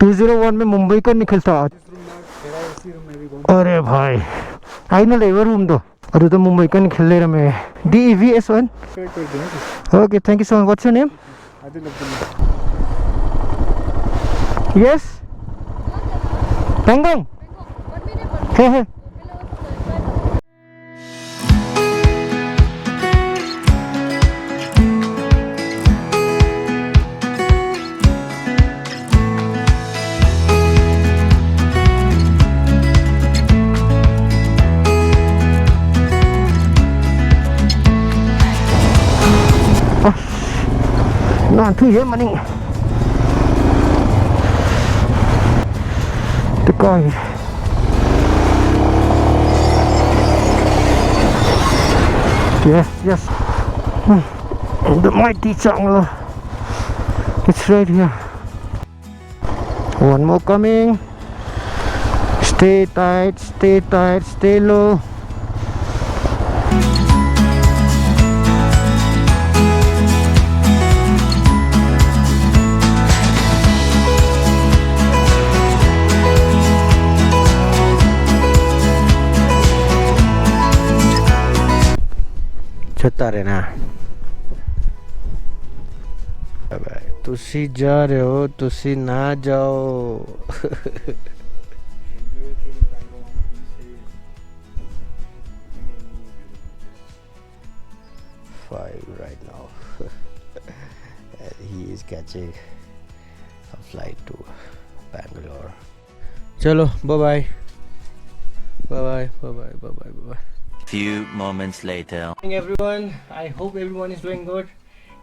201 में मुंबई का निकलता. अरे भाई आइना लेवा रूम दो अरे तो मुंबई का निकल ले रहा मैं. DEVS1. Okay, thank you so much. What's your name? Yes. Pangong. Hey hey. Nah, thứ dễ mà ninh tôi coi yes yes the mighty jungle, it's right here. One more coming. Stay tight, stay tight, stay low. चलता रहना. तुसी जा रहे हो, तुसी ना जाओ. 5 right now. And he is catching a flight to Bangalore. Chalo, bye bye. Bye bye, bye bye, bye bye, bye bye. Few moments later. Good morning everyone, I hope everyone is doing good.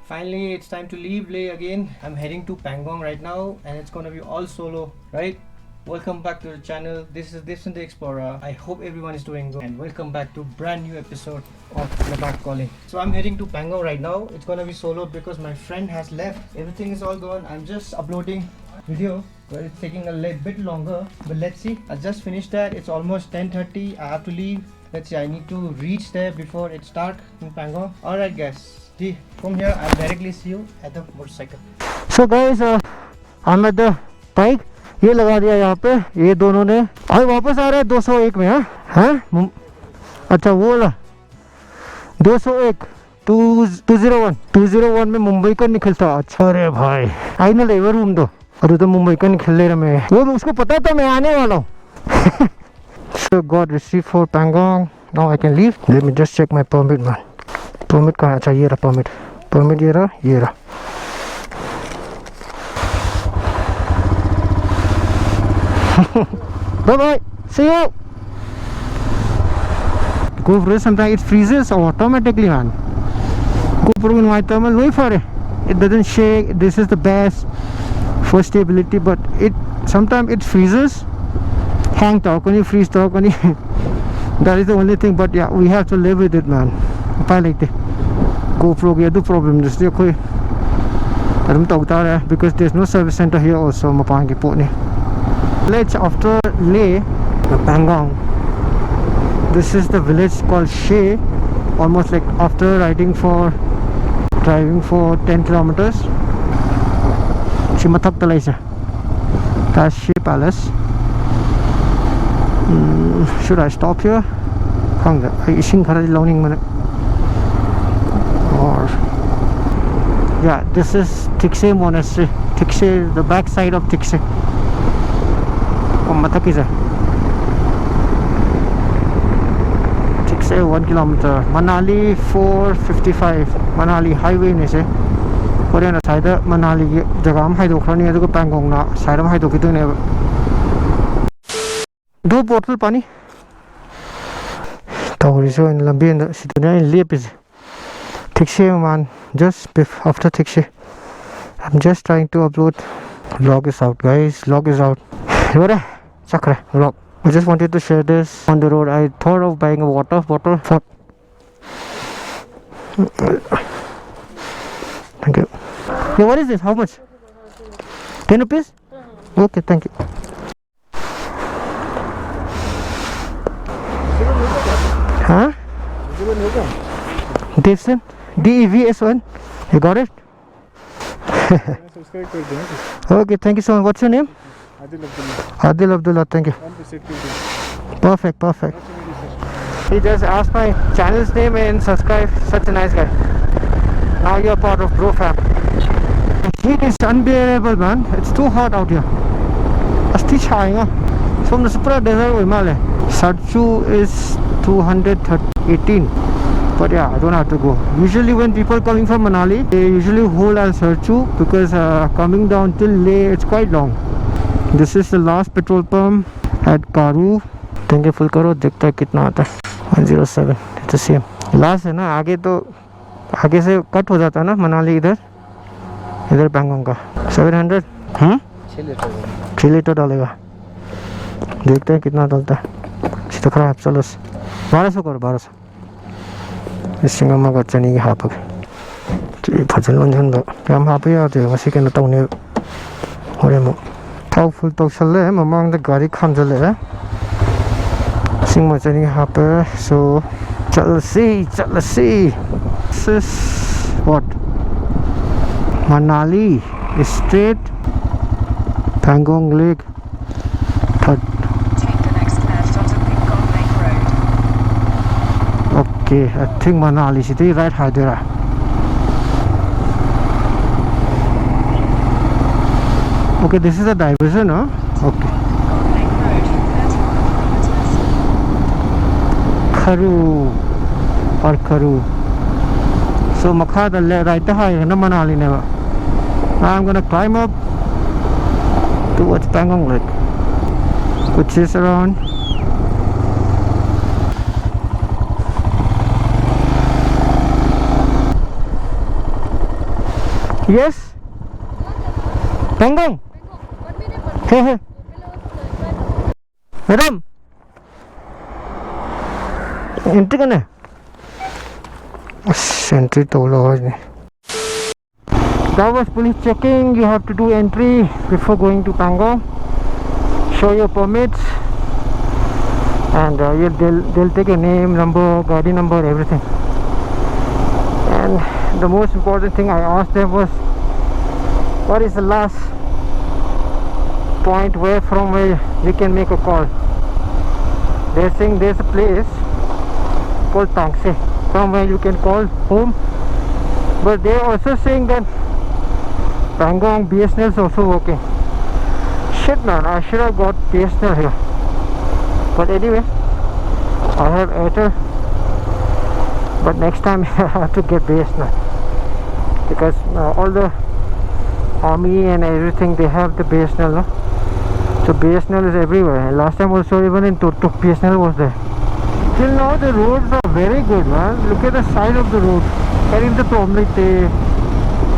Finally it's time to leave Leh again. I'm heading to Pangong right now and it's gonna be all solo, right? Welcome back to the channel. This is Devson the Explorer. I hope everyone is doing good and welcome back to brand new episode of Ladakh Calling. So I'm heading to Pangong right now. It's gonna be solo because my friend has left. Everything is all gone. I'm just uploading video, but it's taking a bit longer, but let's see. I just finished that. It's almost 10:30. I have to leave. Let's see, I need to reach there before it's dark in Pangong. Alright guys, from here I'll directly see you at the motorcycle. So guys, I'm at the bike. ये लगा दिया यहाँ पे. ये दोनों ने अभी वापस आ रहे हैं 201 में. हाँ अच्छा वो वाला 201 201 में मुंबई का निकलता. अच्छा अरे भाई आई ना लेवर रूम दो अरे तो मुंबई का निकल ले रहा मैं. वो उसको पता था मैं आने वाला हूँ. So got receipt for Pangong. Now I can leave. Let me just check my permit man. Permit कहाँ? अच्छा ये रहा permit. Permit ये रहा. Bye bye. See you. GoPro sometimes it freezes automatically man. GoPro in my thermal way for it. It doesn't shake. This is the best for stability, but it sometimes it freezes. Hang talk when you freeze talk when you that is the only thing, but yeah we have to live with it man. Like the GoPro ki adu problem just देखो adam tauta hai because there's no service center here also Mapang ki po ni. Village after Leh, Pangong. This is the village called Shea, almost like after driving for 10 kilometers. Chimatak Talaisa. That's Shea Palace. Should I stop here? Or yeah, this is Tikse Monastery. Tikse, the back side of Tikse. Tikse 1 kilometer. Manali 455. Manali highway ne se. और ये ना side Manali की जगह हम हाइडो खरनी है तो पैंगोंग ना side में हाइडो कितने ने 2 bottle पानी ताऊरिसो इन लंबी इन सितुनिया इन लिए पिस Tikse man just after Tikse. I'm just trying to upload. Vlog is out guys, vlog is out. What Sakra vlog. I just wanted to share this on the road. I thought of buying a water bottle for thank you. Yeah, what is this? How much? 10 rupees? Okay, thank you. Huh? Devson? DEVS1? You got it? Okay, thank you so much. What's your name? Adil Abdullah, thank you. Perfect, perfect. He just asked my channel's name and subscribe. Such a nice guy. Now you're part of Bro Fam. The heat is unbearable, man. It's too hot out here. Asti chayinga. So the super desert with Male. Sarchu is 218. But yeah, I don't have to go. Usually when people coming from Manali, they usually hold at Sarchu because coming down till Leh, it's quite long. This is the last petrol pump at Karu. Thank you, full karo. देखता है कितना आता है. 107. It's the same. Last है ना, आगे तो आगे से कट हो जाता है ना मनाली इधर पैंगोंग का 700. 6 लीटर डालेगा. देखते हैं कितना डालता है. सीधा खराब. चलो 1200 करो. 1200 Singa got Jenny Hapag. Pajan, I'm happy out there. Was he can tell you? Powerful Toxalem among the Gari Kandale. Sing my Jenny Happer. So, Chelsea. This is what? Manali is straight. Pangong Lake. Okay, I think Manali City right Hyderabad. Okay, this is a diversion, huh? Okay. Karu or Karu. So Makhada right to high na Manali never. I'm gonna climb up towards Pangong Lake, which is around yes? Pangong? Hey. Madam? Entry ka na? Entry to large. That was police checking. You have to do entry before going to Pangong. Show your permits. And they'll take your name, number, Gaudi number, everything. And the most important thing I asked them was, what is the last point from where we can make a call? They're saying there's a place called Tangse from where you can call home, but they're also saying that Pangong BSNL is also working. Shit man, I should have got BSNL here, but anyway, I have Airtel. But next time I have to get BSNL because all the army and everything, they have the BSNL, no? So BSNL is everywhere. Last time also even in Turtuk BSNL was there. Till now the roads are very good, man. Look at the side of the road. Carrying the problem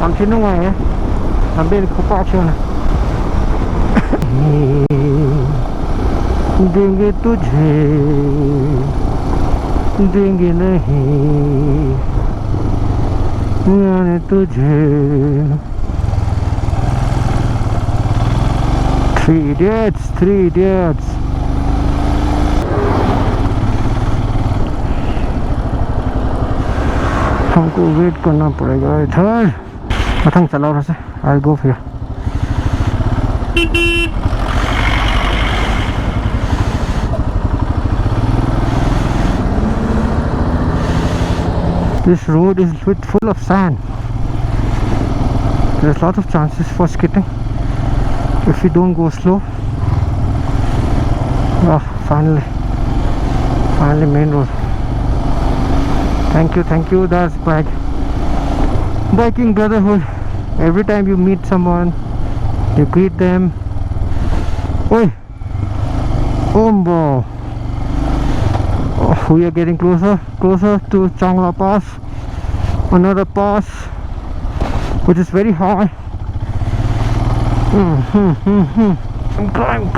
I'm seeing why I'm being cooperative. देंगे तुझे देंगे नहीं यानी तुझे. 3 idiots. हमको wait करना पड़ेगा इधर. पतंग चलाओ रहा से. I'll go here. This road is full of sand. There's lots of chances for skidding if you don't go slow. Oh, finally main road. Thank you. That's biking brotherhood. Every time you meet someone, you greet them. Oi, Ombo. We are getting closer to Changla Pass, another pass which is very high. Climb.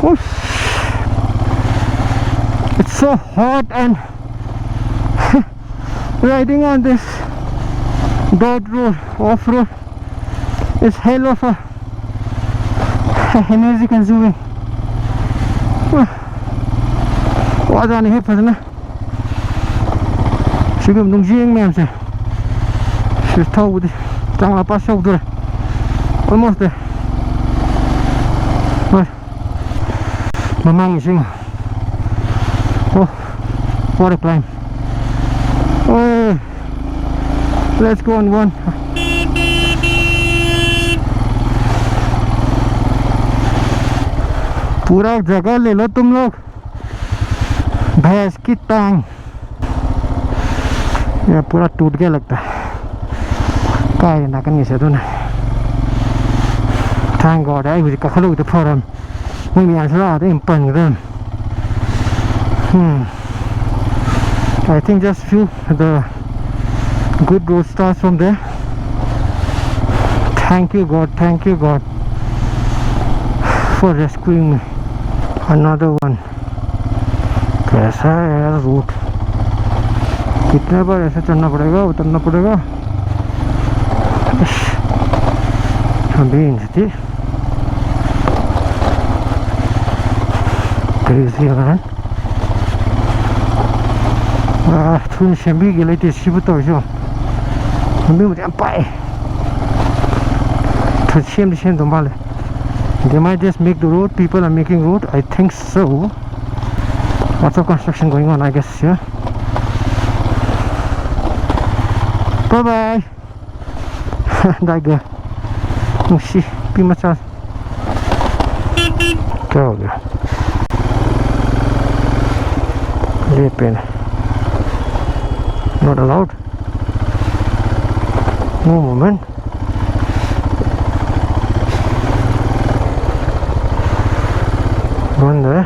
Oh, it's so hot, and riding on this dirt road, off-road, is hell of a energy consuming. Quá ra này hết phần nữa. Sử dụng đồng riêng em sẽ thâu đi. Chẳng là pass sâu rồi. Almost there. What? Mamang ising. Oh, what a climb. Oh, let's go on one. पूरा जगह ले लो तुम लोग. भैंस की टांग ये पूरा टूट गया लगता है. काय ना करनी से तो ना. Thank God I will go to the forum. We are not in Pangdam. I think just few the good road starts from there. Thank you God for rescuing me. Another one. कैसा है यार root. कितने बार ऐसे चढ़ना पड़ेगा उतरना पड़ेगा. अभी थी crazy man. थोड़ी शंभी गेले थे शिवतो जो अभी मुझे पाए तो शेम तो माले. They might just make the road. People are making road. I think so. Lots of construction going on, I guess. Yeah. Bye bye. Daiga. Mushi. Pimachas. क्या हो गया? ले pen. Not allowed. No movement. बंद है.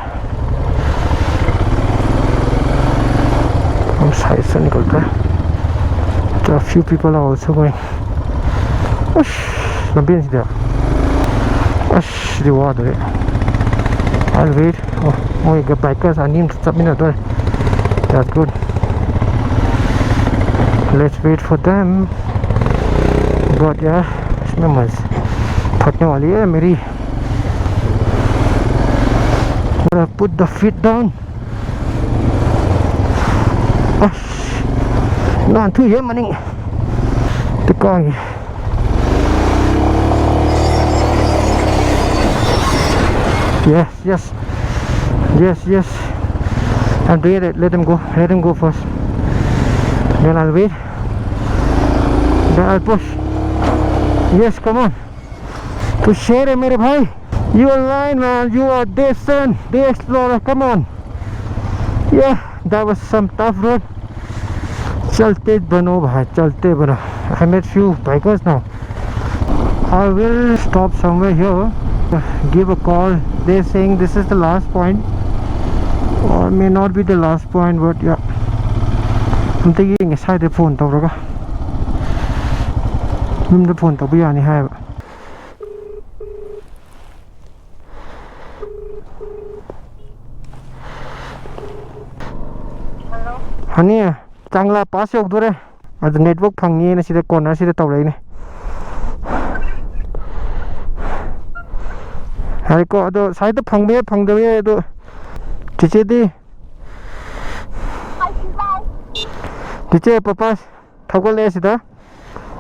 हम side से निकलते हैं. So a few people are also going. Lambian is there. The water. I'll wait. Oh, you got bikers. I need to stop in there. That's good. Let's wait for them. But yeah, इसमें मज फटने वाली है मेरी. Put the feet down. Not too here, money. The car. Yes. I'm doing it. Let him go first. Then I'll wait. Then I'll push. Yes, come on. Push here, मेरे भाई. You are line, man. You are this son, the explorer. Come on. Yeah, that was some tough road. चलते बनो भाई, चलते बनो. I met few bikers now. I will stop somewhere here. Give a call. They're saying this is the last point, or may not be the last point, but yeah. I'm thinking inside the phone. तब रखा. हम the phone तब भी आनी है. 아니 짱라 빠스 욕도래. 아주 네트워크 방니에는 시대 거나 시대 떠오르네. 아이고 아도 사이드 방대에도 지체디 지체 빠빠스 타고레시다.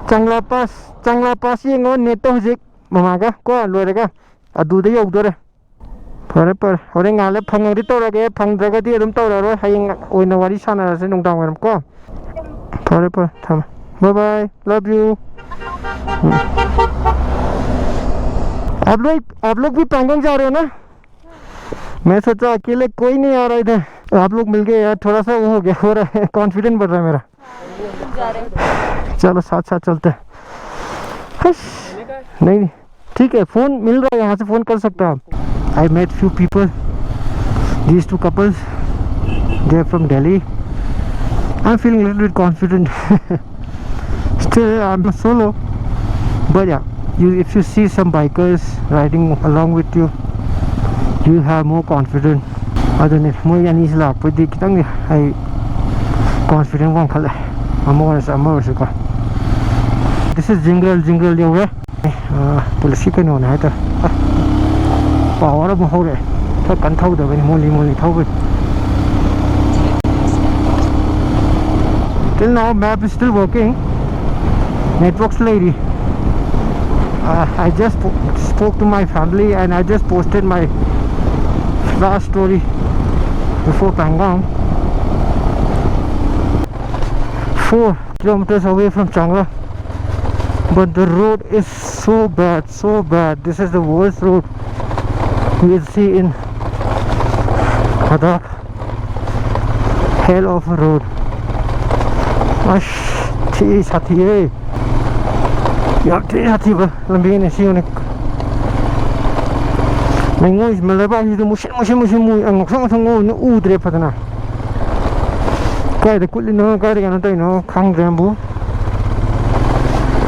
짱라 빠스 이거 네트 호직 뭐마가 거 로레가 아두데 욕도래. पर और गाले फंगदी तौरगे फंगद्रगदी अदुम तौररो हयिंग ओइना वारी सानारसे नुंगदांग वरम को पर थम बाय बाय लव यू आप लोग भी पैंगोंग जा रहे हो ना मैं सोचा अकेले कोई नहीं आ रहा इधर आप लोग मिल गए यार थोड़ा सा वो हो गया हो रहा है कॉन्फिडेंस बढ़ रहा है मेरा चलो साथ साथ चलते हैं नहीं ठीक है फोन मिल रहा है यहाँ से फोन कर सकते हो आप I met few people. These two couples. They're from Delhi. I'm feeling a little bit confident. Still, I'm solo. But yeah, if you see some bikers riding along with you, you have more confidence. I don't know. More than is like, but I confident one color. I'm more. This is jingle your way. Police can on it. Power of Mahore, took and told them Molly told it. Till now, map is still working. Networks lady. I just spoke to my family and I just posted my last story before Pangong. 4 kilometers away from Changla, but the road is so bad, so bad. This is the worst road you will see in Ladakh. Hell of a road. Ash, thi sathi hai. Yap thi sathi ba, lambi ni si unik. Mengo is malaba is the mushin ang ngok no udre patana. Kai the kulli no kai ga na tai no khang jambu.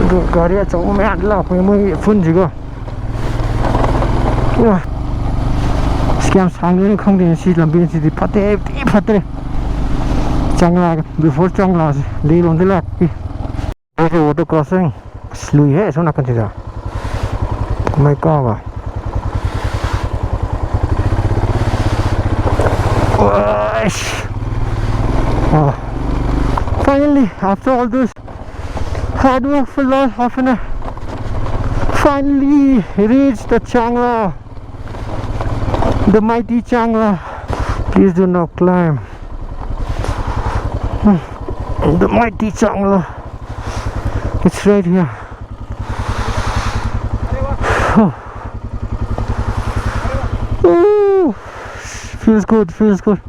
Do gari chau me adla ko mo phun ji go. Scam sang ni khang den si lambi si di phate pi phatre. Changla before Changla lead on the left. Okay, water crossing. Slui hai so na kan tida. My god. Oh. Finally, after all this hard work for last half an hour, finally reached the Changla, the mighty Changla. Please do not climb. The mighty Changla. It's right here. Ooh, feels good, feels good.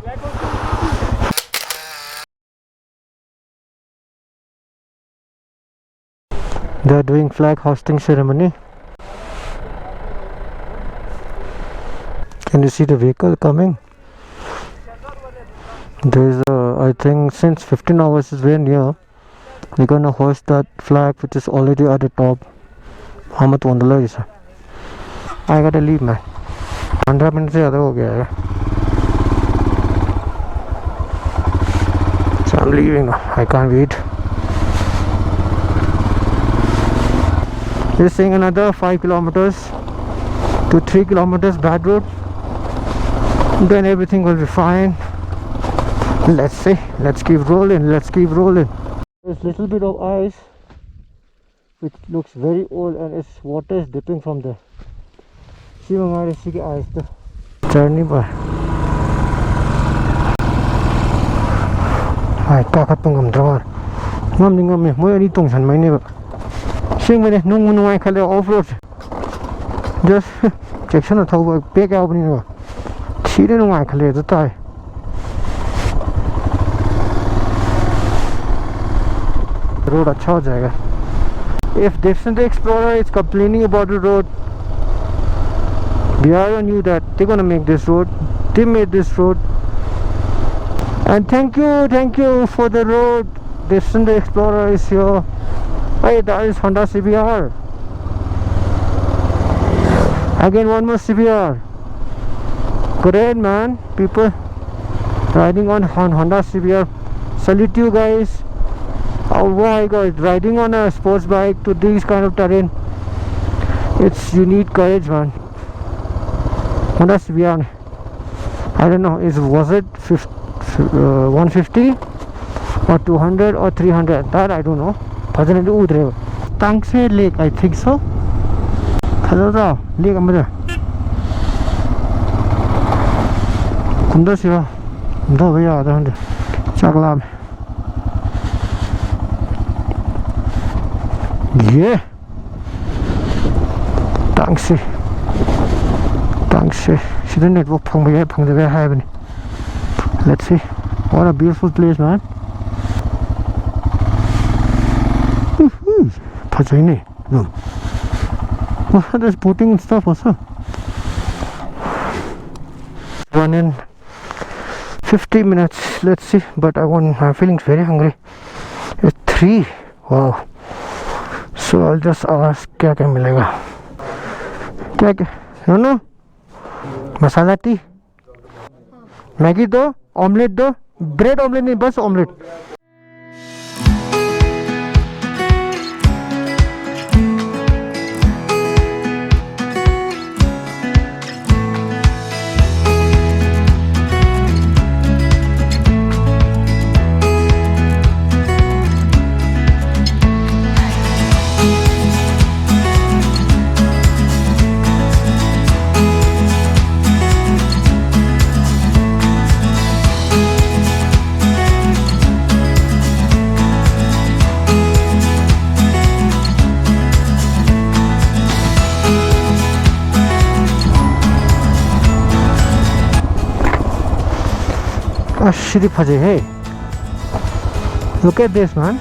They are doing flag hosting ceremony. Can you see the vehicle coming? There is I think since 15 hours is very near. We're gonna hoist that flag which is already at the top. Hamad Wandala is. I gotta leave, man. 15 minutes se zyada ho gaya hai. So I'm leaving now. I can't wait. We're saying another 5 kilometers to 3 kilometers bad road. Then everything will be fine. Let's see. Let's keep rolling. Let's keep rolling. There's little bit of ice which looks very old and its water is dipping from there. See my ice the journey by. I kakat pangam drawer. Ngam me mo ani tong san mai ne ba. Sing me nung I khale off road. Just section of thau back out ni ba. Chire nung I khale ta tai. Road अच्छा हो जाएगा. If Devson the Explorer is complaining about the road, BRO knew that they're gonna make this road. They made this road, and thank you for the road. Devson the Explorer is here. Hey, that is Honda CBR. Again, one more CBR. Great, man. People riding on Honda CBR. Salute you guys. Oh my god, riding on a sports bike to these kind of terrain, you need courage, man. Honda CBR, I don't know, was it 150 or 200 or 300, that I don't know. Tangse Lake, I think so. Hello, Lake Amada. Kunda Siva, Dovaya, Chaklam. Yeah. Thanks. See the network pang the way high. Let's see. What a beautiful place, man. Pachini. No. What there's boating and stuff also. 1 in 50 minutes. Let's see. But I'm feeling very hungry. It's 3. Wow. So I'll just ask क्या मिलेगा. No मसाला T, Maggi दो, omelette दो, bread omelette नहीं बस omelette. Ashiri Faje, hey. Look at this, man.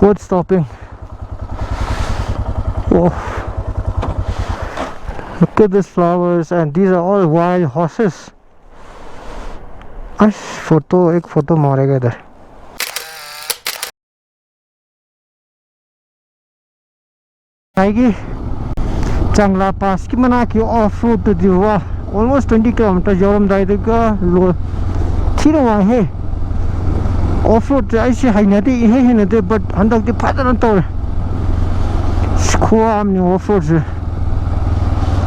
What's stopping? Oh. Look at these flowers, and these are all wild horses. Ash photo, एक photo मारेगा इधर. आएगी चांगला पास की मना की ऑफ रोड तो दिवा almost 20 kilometers जोरम दाइदे का लो ठीक है है ऑफ रोड ऐसे है ना दे ये है ना दे but अंदर के फायदा ना तो स्कोर हमने ऑफ रोड से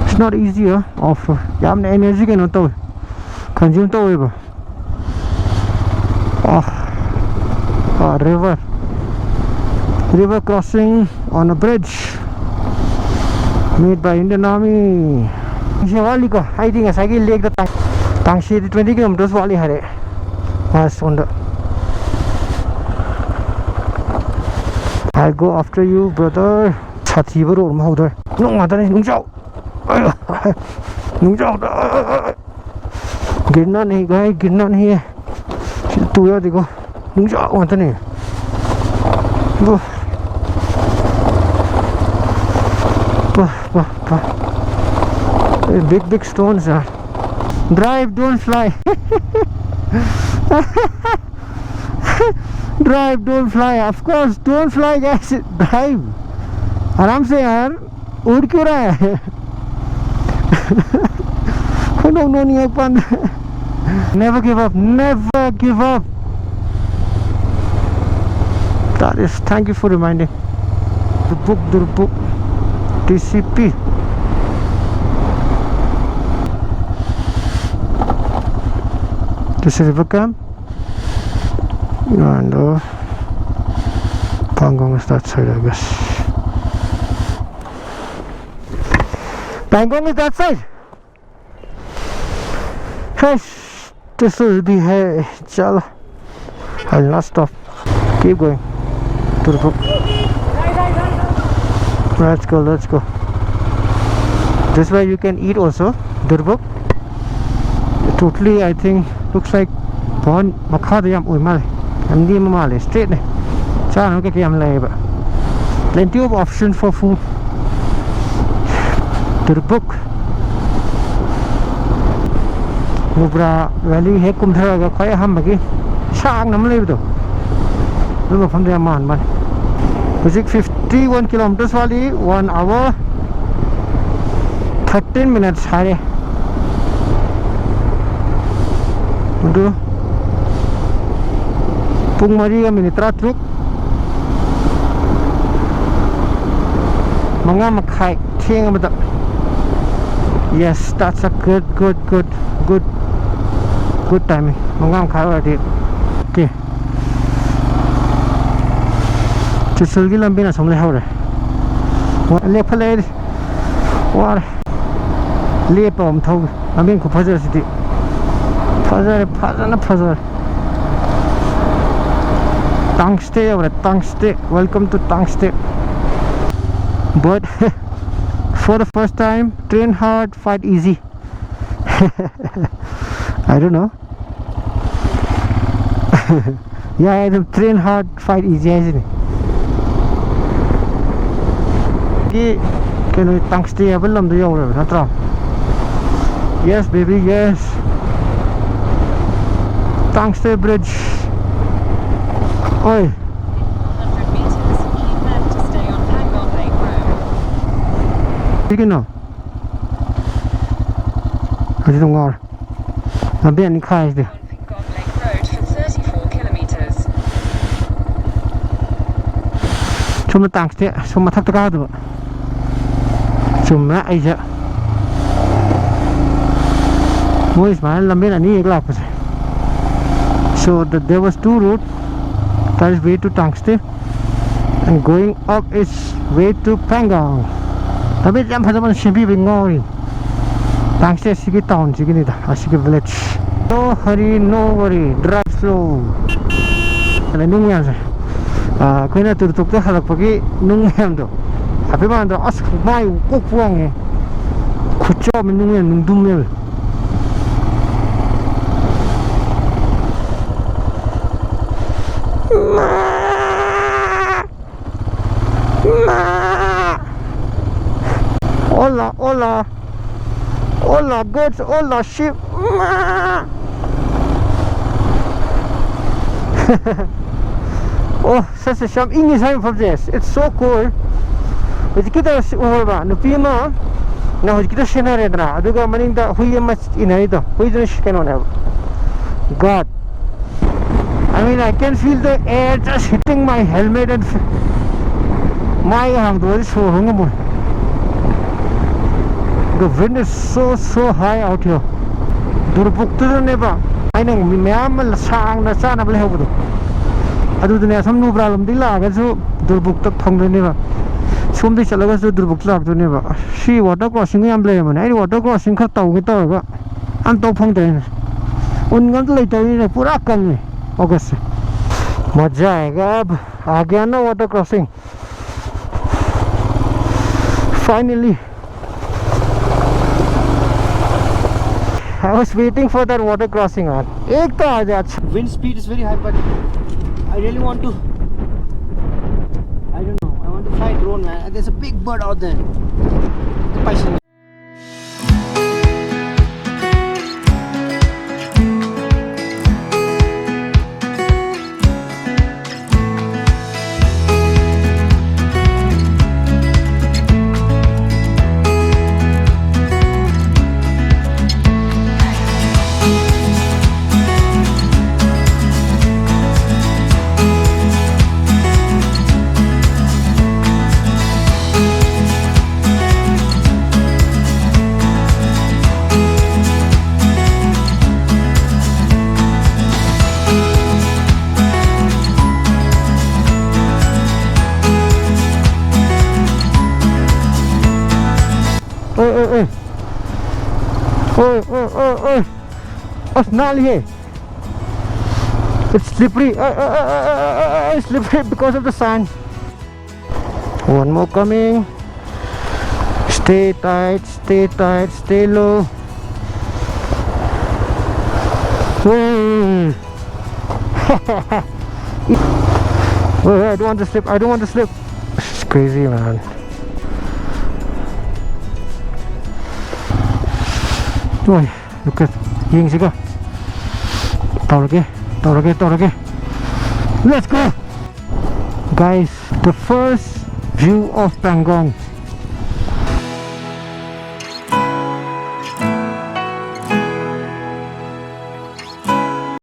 it's not easy off road या हमने एनर्जी के ना तो कंज्यूम तो होएगा river crossing on a bridge made by Indian Army. Shewali ko, I think as I get lake the Tangshi 20 kilometers wali hare. Was on the. I'll go after you, brother. Chati bro, mother. No, mother, no job. No job. Get on here, guy. Get on here. Two years ago. No job, mother. Big stones are. Drive, don't fly. Drive, don't fly. Of course, don't fly, guys. Drive. आराम से यार उड़ क्यों रहा है? No, never give up. Never give up. That is. Thank you for reminding. The book. TCP. This is river camp, and Pangong is that side, I guess. Pangong is that side. Hey, this will be hey, chalo. I'll not stop. Keep going to the book. Let's go. This way you can eat also. Durbuk. Totally, I think, looks like pon makhada yam uimal. Am di mamale straight ne. Cha no ke yam leba. Plenty of options for food. Durbuk. Nubra valley he kumthara ga khoi ham bagi. Sang nam le do. Lu pham de man man. Music 51 kilometers wali 1 hour 13 minutes hari. Udah pung mari ka minit ratruk mga makhai thieng amata. Yes, that's a good timing. Mga makhai already. Okay. Chusulgi lambi na samle haure. Le phale war le pom thau amin ko phajar siti. Phajar Tangste. Welcome to Tangste. But for the first time, train hard, fight easy. I don't know. Yeah, train hard, fight easy, isn't it? Can we Tangste abelam do yaw natra? Yes, baby, yes. Tangste bridge. Oi. 100 meters. Keep left to stay on Pangong Lake Road. You know. I don't know. I'm being kind. On Pangong Lake Road for 34 kilometers. Cuma Tangste, cuma tak terkado. Cuma aja. Mois mana lambe ani ek lakh. So there was two routes. That is way to Tangste, and going up is way to Pangong. Tapi jam pada mana simpi bingoi. Tangste sigi town sigi ni dah, sigi village. No hurry, no worry, drive slow. Kalau nungyam sah, kau nak tutup tu halak pergi nungyam tu. Tapi mana tu as mai kok puang ni, kucau menungyam nungdum ni. Hola, hola. Hola, goats, hola, sheep. Oh, such a sham. English I'm from this. It's so cool. It's kita over nupi ma. Now it's kita scenario na. Aduga maning da hui mas inay ito. Hui dun can on have. God. I mean, I can feel the air just hitting my helmet and my hand was so hungry. The wind is so high out here. Durbuk to the neighbor. I know me am a sang the sun of Lehodo. I do the some no problem. The lag as Durbuk to Pong the neighbor. Some the Chalagas to Durbuk lag to neighbor. She water crossing and blame. I water crossing cut out with her. I'm talking then. One month later in a Purakan. August. Majagab. Again, no water crossing. Finally. I was waiting for that water crossing on. Wind speed is very high, but I really want to. I don't know. I want to fly drone, man. There's a big bird out there. What's not here? It's slippery. It's slippery because of the sand. One more coming. Stay tight, stay low. Whoa. Whoa, I don't want to slip. It's crazy, man. Ôi, look at Ying Sika. Tàu lagi. Let's go! Guys, the first view of Pangong.